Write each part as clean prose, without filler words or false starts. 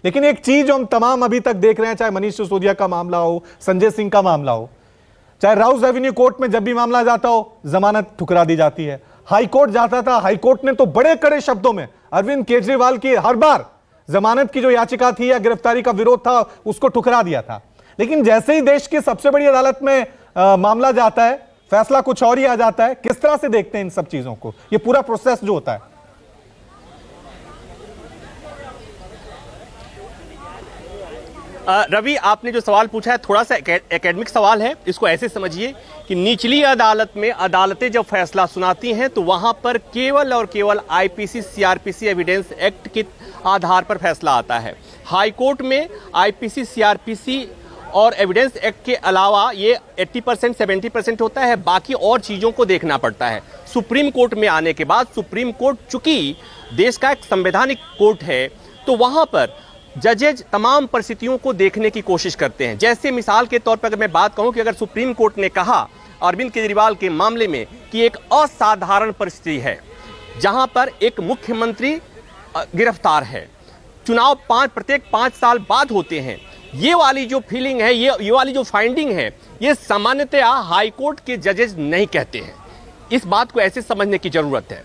लेकिन एक चीज जो हम तमाम अभी तक देख रहे हैं, चाहे मनीष सिसोदिया का मामला हो, संजय सिंह का मामला हो, चाहे राउस एवेन्यू कोर्ट में जब भी मामला जाता हो जमानत ठुकरा दी जाती है। हाई कोर्ट जाता था, हाई कोर्ट ने तो बड़े कड़े शब्दों में अरविंद केजरीवाल की हर बार जमानत की जो याचिका थी या गिरफ्तारी का विरोध था उसको ठुकरा दिया था। लेकिन जैसे ही देश की सबसे बड़ी अदालत में मामला जाता है, फैसला कुछ और ही आ जाता है। किस तरह से देखते हैं इन सब चीजों को, ये पूरा प्रोसेस जो होता है? रवि, आपने जो सवाल पूछा है थोड़ा सा एकेडमिक सवाल है। इसको ऐसे समझिए कि निचली अदालत में अदालतें जब फैसला सुनाती हैं तो वहां पर केवल और केवल आईपीसी सीआरपीसी एविडेंस एक्ट के आधार पर फैसला आता है। हाई कोर्ट में आईपीसी सीआरपीसी और एविडेंस एक्ट के अलावा ये 80% 70% होता है, बाकी और चीज़ों को देखना पड़ता है। सुप्रीम कोर्ट में आने के बाद सुप्रीम कोर्ट चूंकि देश का एक संवैधानिक कोर्ट है तो वहां पर जजेज तमाम परिस्थितियों को देखने की कोशिश करते हैं। जैसे मिसाल के तौर पर अगर मैं बात कहूं कि अगर सुप्रीम कोर्ट ने कहा अरविंद केजरीवाल के मामले में कि एक असाधारण परिस्थिति है जहां पर एक मुख्यमंत्री गिरफ्तार है, चुनाव प्रत्येक 5 साल बाद होते हैं, ये वाली जो फीलिंग है, ये वाली जो फाइंडिंग है, ये सामान्यतया हाई कोर्ट के जजेज नहीं कहते हैं। इस बात को ऐसे समझने की जरूरत है,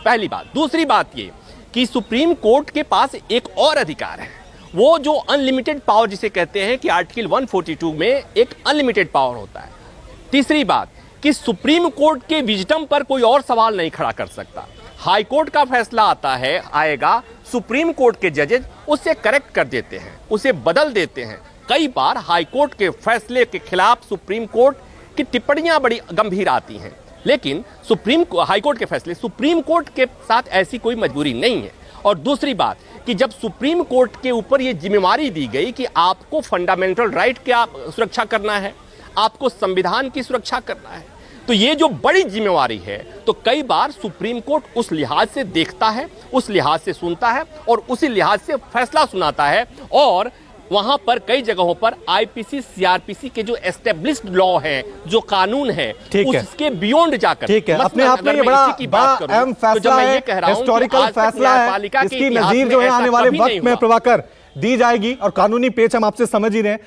पहली बात। दूसरी बात ये कि सुप्रीम कोर्ट के पास एक और अधिकार है, वो जो अनलिमिटेड पावर जिसे कहते हैं कि आर्टिकल 142 में एक अनलिमिटेड पावर होता है। तीसरी बात कि सुप्रीम कोर्ट के विजडम पर कोई और सवाल नहीं खड़ा कर सकता। हाई कोर्ट का फैसला आएगा, सुप्रीम कोर्ट के जजेज उसे करेक्ट कर देते हैं, उसे बदल देते हैं। कई बार हाई कोर्ट के फैसले के खिलाफ सुप्रीम कोर्ट की टिप्पणियां बड़ी गंभीर आती हैं, लेकिन हाई कोर्ट के फैसले, सुप्रीम कोर्ट के साथ ऐसी कोई मजबूरी नहीं है। और दूसरी बात कि जब सुप्रीम कोर्ट के ऊपर यह जिम्मेवारी दी गई कि आपको फंडामेंटल राइट की सुरक्षा करना है, आपको संविधान की सुरक्षा करना है, तो ये जो बड़ी जिम्मेवारी है, तो कई बार सुप्रीम कोर्ट उस लिहाज से देखता है, उस लिहाज से सुनता है और उसी लिहाज से फैसला सुनाता है। और वहां पर कई जगहों पर आईपीसी सीआरपीसी के जो एस्टेब्लिश्ड लॉ है, जो कानून है, उसके बियॉन्ड जाकर, ठीक है, अपने आप में ये बड़ा अहम फैसला है, हिस्टोरिकल फैसला है, इसकी नजीर जो है आने वाले वक्त में प्रभाकर दी जाएगी और कानूनी पेच हम आपसे समझ ही रहे हैं।